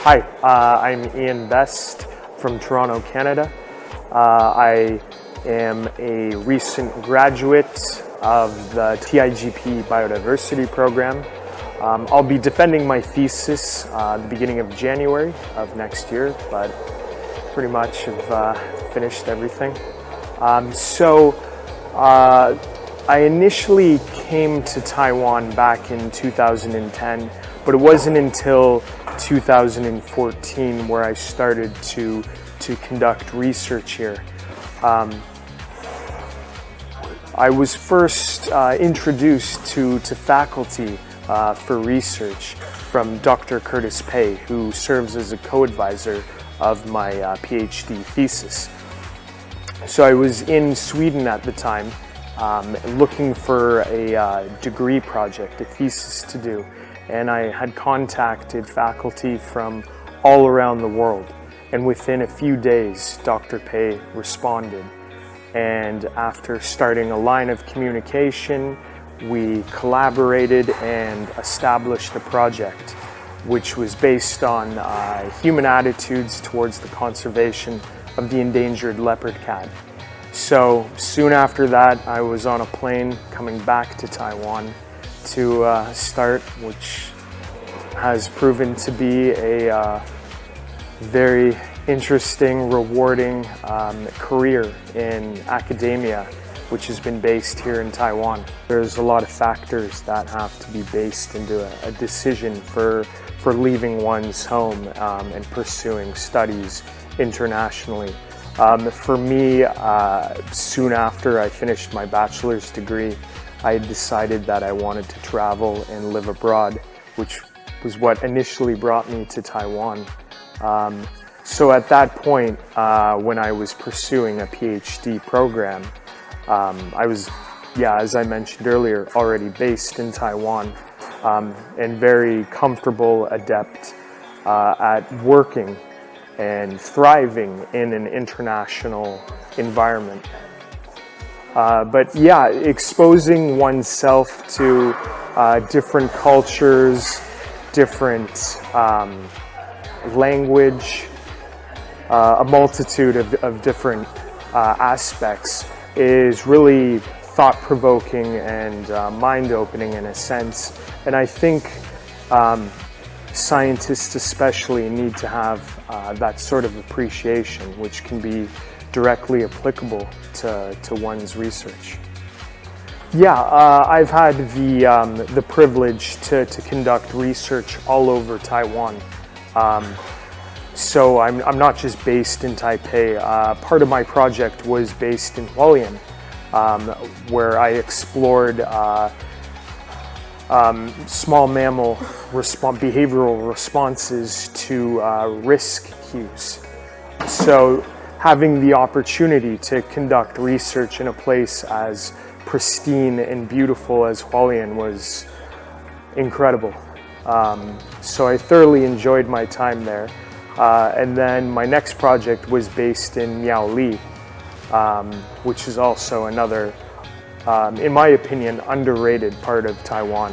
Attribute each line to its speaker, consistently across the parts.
Speaker 1: Hi, I'm Ian Best from Toronto, Canada. I am a recent graduate of the TIGP Biodiversity program. I'll be defending my thesis at the beginning of January of next year, but pretty much have finished everything. I initially came to Taiwan back in 2010, but it wasn't until 2014 where I started to conduct research here. I was first introduced to faculty for research from Dr. Curtis Pei, who serves as a co-advisor of my PhD thesis. So I was in Sweden at the time, looking for a degree project, a thesis to do, and I had contacted faculty from all around the world, and within a few days Dr. Pei responded, and after starting a line of communication, we collaborated and established a project which was based on human attitudes towards the conservation of the endangered leopard cat. So soon after that, I was on a plane coming back to Taiwan to start, which has proven to be a very interesting, rewarding career in academia, which has been based here in Taiwan. There's a lot of factors that have to be based into a decision for leaving one's home and pursuing studies internationally. For me, soon after I finished my bachelor's degree, I decided that I wanted to travel and live abroad, which was what initially brought me to Taiwan. So at that point, when I was pursuing a PhD program, I was, as I mentioned earlier, already based in Taiwan and very comfortable, adept at working and thriving in an international environment. Exposing oneself to different cultures, different language, a multitude of different aspects is really thought-provoking and mind-opening in a sense. And I think scientists especially need to have that sort of appreciation, which can be directly applicable to one's research. I've had the privilege to conduct research all over Taiwan. So I'm not just based in Taipei. Part of my project was based in Hualien, where I explored small mammal behavioral responses to risk cues. So having the opportunity to conduct research in a place as pristine and beautiful as Hualien was incredible. So I thoroughly enjoyed my time there. And then my next project was based in Miaoli, which is also another, in my opinion, underrated part of Taiwan.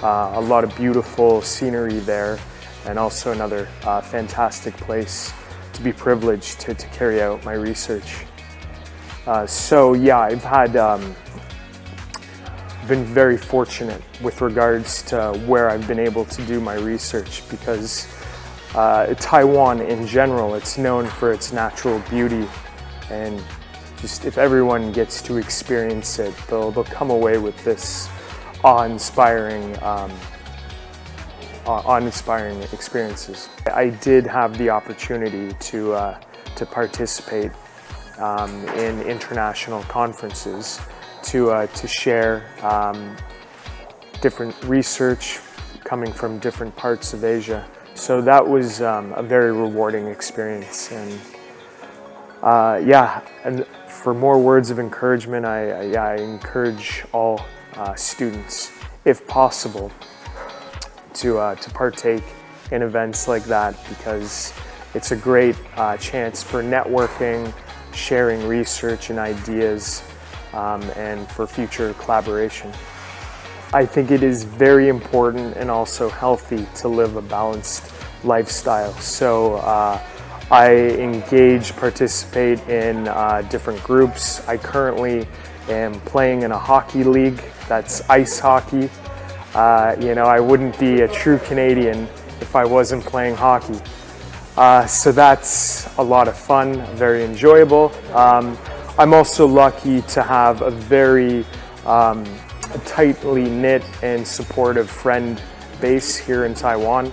Speaker 1: A lot of beautiful scenery there, and also another fantastic place to be privileged to carry out my research. I've had been very fortunate with regards to where I've been able to do my research, because Taiwan in general, it's known for its natural beauty, and just if everyone gets to experience it, they'll come away with this awe-inspiring experiences. I did have the opportunity to participate in international conferences to share different research coming from different parts of Asia. So that was a very rewarding experience, and and for more words of encouragement, I encourage all students, if possible, to partake in events like that, because it's a great chance for networking, sharing research and ideas, and for future collaboration. I think it is very important and also healthy to live a balanced lifestyle. So I participate in different groups. I currently am playing in a hockey league, that's ice hockey. I wouldn't be a true Canadian if I wasn't playing hockey. So that's a lot of fun, very enjoyable. I'm also lucky to have a very tightly knit and supportive friend base here in Taiwan,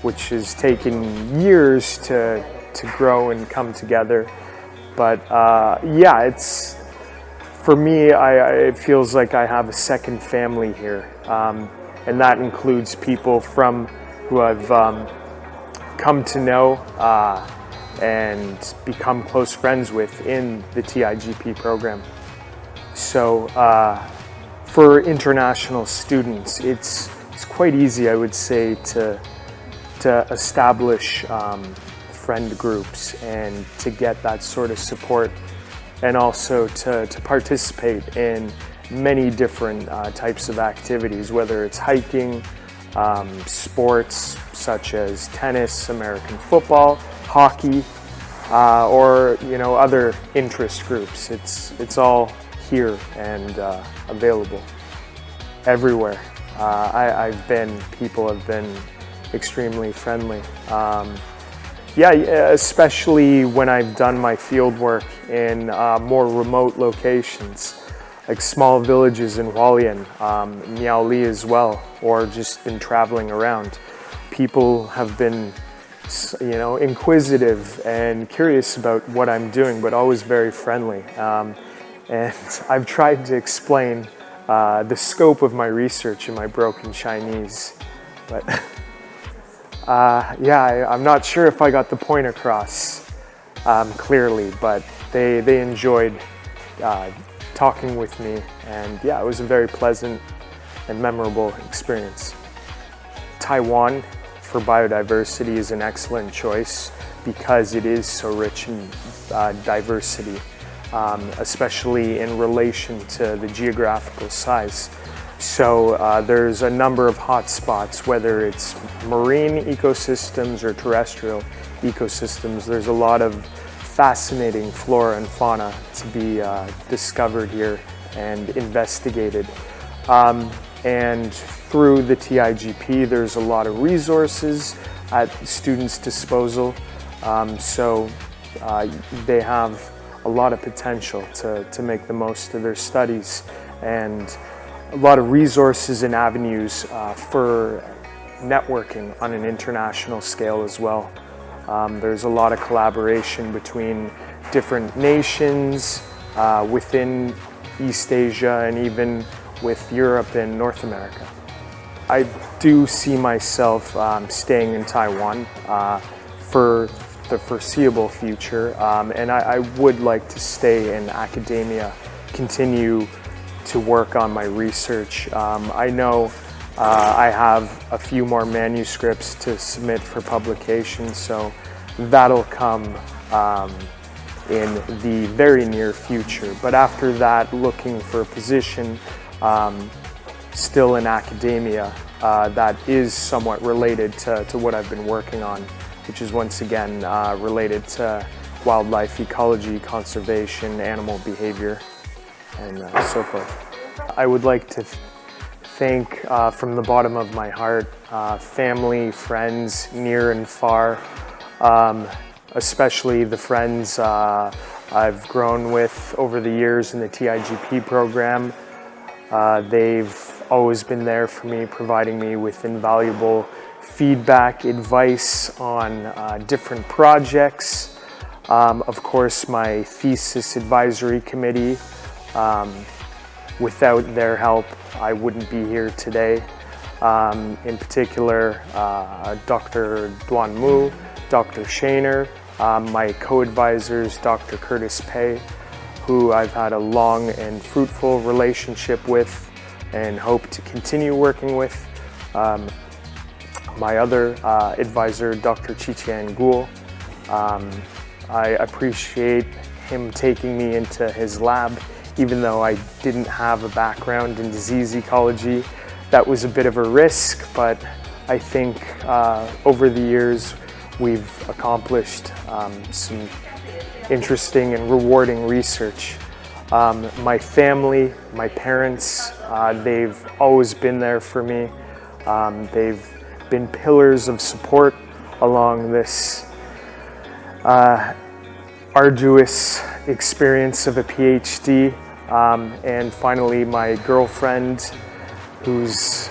Speaker 1: which has taken years to grow and come together. But yeah, for me, it feels like I have a second family here, and that includes people who I've come to know and become close friends with in the TIGP program. So for international students, it's quite easy, I would say, to establish friend groups and to get that sort of support, and also to participate in many different types of activities, whether it's hiking, sports such as tennis, American football, hockey, or other interest groups. It's all here and available everywhere. People have been extremely friendly. Yeah, especially when I've done my field work in more remote locations, like small villages in Hualien, Miaoli as well, or just been traveling around. People have been, inquisitive and curious about what I'm doing, but always very friendly. And I've tried to explain the scope of my research in my broken Chinese, but yeah, I'm not sure if I got the point across clearly, but they enjoyed talking with me, and yeah, it was a very pleasant and memorable experience. Taiwan for biodiversity is an excellent choice because it is so rich in diversity, especially in relation to the geographical size. So there's a number of hotspots, whether it's marine ecosystems or terrestrial ecosystems. There's a lot of fascinating flora and fauna to be discovered here and investigated. And through the TIGP, there's a lot of resources at students' disposal. So they have a lot of potential to make the most of their studies, and a lot of resources and avenues for networking on an international scale as well. There's a lot of collaboration between different nations within East Asia and even with Europe and North America. I do see myself staying in Taiwan for the foreseeable future, and I would like to stay in academia, continue to work on my research. I know I have a few more manuscripts to submit for publication, so that'll come in the very near future. But after that, looking for a position still in academia that is somewhat related to what I've been working on, which is once again related to wildlife ecology, conservation, animal behavior, and so forth. I would like to thank from the bottom of my heart family, friends near and far, especially the friends I've grown with over the years in the TIGP program. They've always been there for me, providing me with invaluable feedback, advice on different projects. Of course, my thesis advisory committee. Without their help, I wouldn't be here today. In particular, Dr. Duan Mu, Dr. Shaner, my co-advisors, Dr. Curtis Pei, who I've had a long and fruitful relationship with and hope to continue working with. My other advisor, Dr. Qiqian Guo. I appreciate him taking me into his lab, even though I didn't have a background in disease ecology. That was a bit of a risk, but I think over the years we've accomplished some interesting and rewarding research. My family, my parents, they've always been there for me. They've been pillars of support along this arduous experience of a PhD. And finally, my girlfriend, who's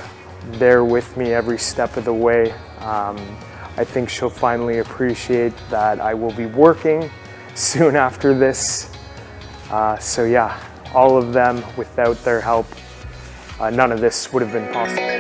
Speaker 1: there with me every step of the way. I think she'll finally appreciate that I will be working soon after this. So yeah, all of them, without their help, none of this would have been possible.